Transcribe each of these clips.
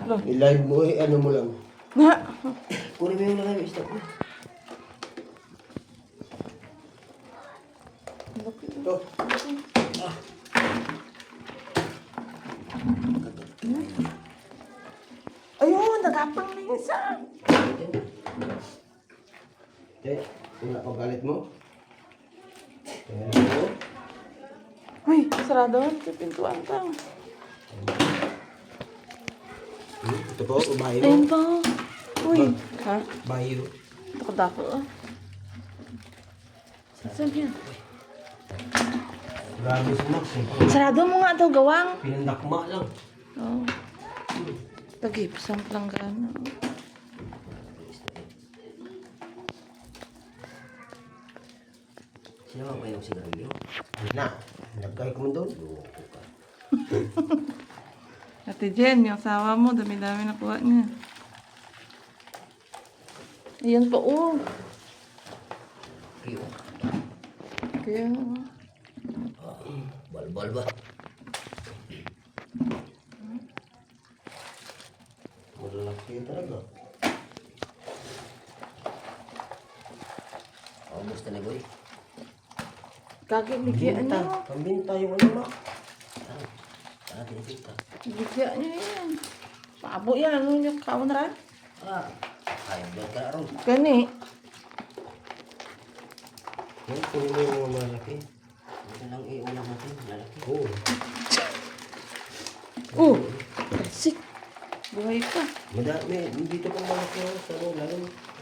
Hello. I-live mo eh, ano mo lang. Na. Kunin mo yung lang yung stop mo. Ito. Ayun, nagapang na yung isa. Eh, wala pang galit mo. Ayan ako. Uy, sarado sa pintuan ka. Ito po, bayo. Ayun pa. Uy. Ha? Bayo. Takot-takot ah. Saan yan? Grabe si Max eh. Sarado mo nga daw gawang. Pinandakma lang. Oo. Tagipsang planggana. Sino ba yung sigarilyo? Na, nagkay ko mo doon. Loko ka. Ate Jen, yung asawa mo, dami-dami nakuha niya. Ayan pa, oh. Iyo. Kaya, Balbal ba? Malalaki talaga. Gusto na boy. kagiligyan niyo. Pambinta yung ano ma. Tinipita. Ligyan niyo yan. Pabo yan, ano yung kaon rin? Ayaw blood ka na ron. Gani. Yan, kunin mo yung mga malaki. Ito lang iulam natin, lalaki. Oo. Oh, sik. Buhay pa. Madami, dito pang malaki ako sa ano, lalo.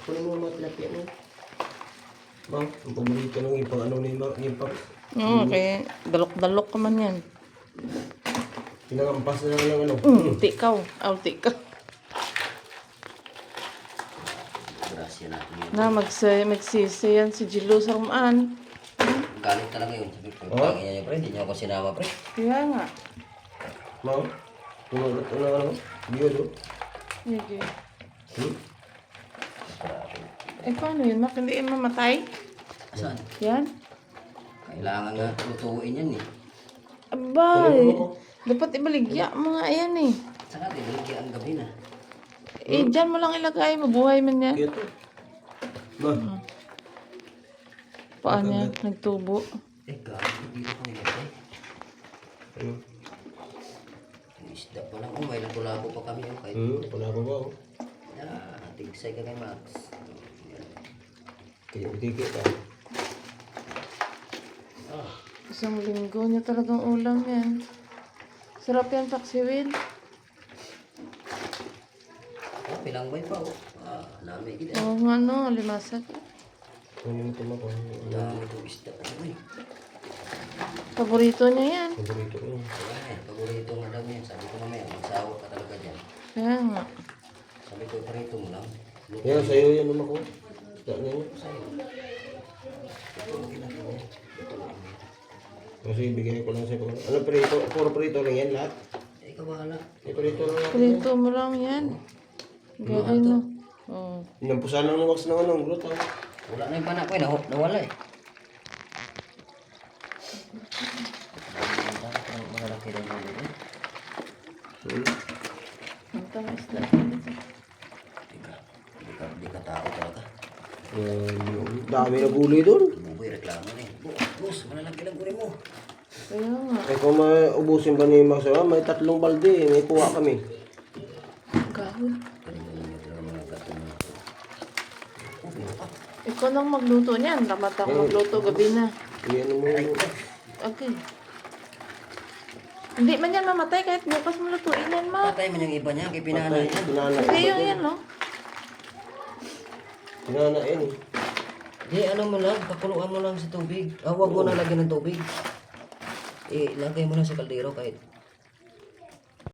Kunin mo yung mga tilapia mo. Ma, ang paborito ng ipang ano ni ipang. Oo, kaya dalok-dalok ka man yan. Pinangampas na lang ng ano. Tikaw. Aw, tikaw. Grasya natin yun. Na, magsisi yan si Jilo Sarmaan. Galit talaga yun. Sabi ko, pagin niya pre, hindi niya ako sinama pre. Kaya nga. Ma, ano, biyo do. Sige. Eh, paano yun? Mak, hindi yan mamatay? Saan? Yan? Kailangan nga lutuin yan eh. Abay. Dapat ibaligya mo nga yan eh. Saka dinigyan ang gabi na. Eh, dyan mo lang ilagay. Mabuhay man yan. Ito. Ma. Paan yan? Nagtubo. Eh, gabi dito ko nilagay. Yung isda pa lang. May lago-lago pa kami yung kahit. Lago ba oh. Tigsay ka kay Max. Tigil ka. Isang linggo niya talagang ulam yan. Sarap yan, paksiwin. Pilangbay pa oh. Nami kita. Oo nga no, limasak. Ano yung tumako? Dami ito isda. Paborito niya yan. Paborito ko yun. Paborito nga daw yan. Sabi ko naman yan, magsawa ka talaga dyan. Kaya nga. Sabi ko, parito mo lang. Yan, sa'yo yan naman ko. Isda na yun. Sa'yo. Kasi bigay ko lang sa'yo. Ano parito? Puro parito lang yan lahat? Ikaw bahala. Parito lang lang. Prito mo lang yan. Gawin mo. Oo. Inampusan lang ng wax ng ano, gulot lang. Wala na yung panak ko eh, nawala eh. Malalaki daw na dito. Ang tama isda. Di ka tao talaga. Dami na gulay doon. Buboy, reklamo na eh. Boss, malalaki lang gulay mo. Kaya nga. Eh kung maubusin ba ni Max, may 3 balde eh. May kuha kami. Gawin. Ikaw nang magluto niyan. Dapat ako magluto gabi na. Iyan mo yun. Okay. Hindi man yan mamatay kahit bukas mo lutuin yan, ma. Patay man yung iba niya, kay pinana yan. Hindi yung yan, no? Pinana yan eh. Di, ano mo lang, pakuluan mo lang sa tubig. Huwag mo na lagyan ng tubig. Ilagay mo lang sa kaldero kahit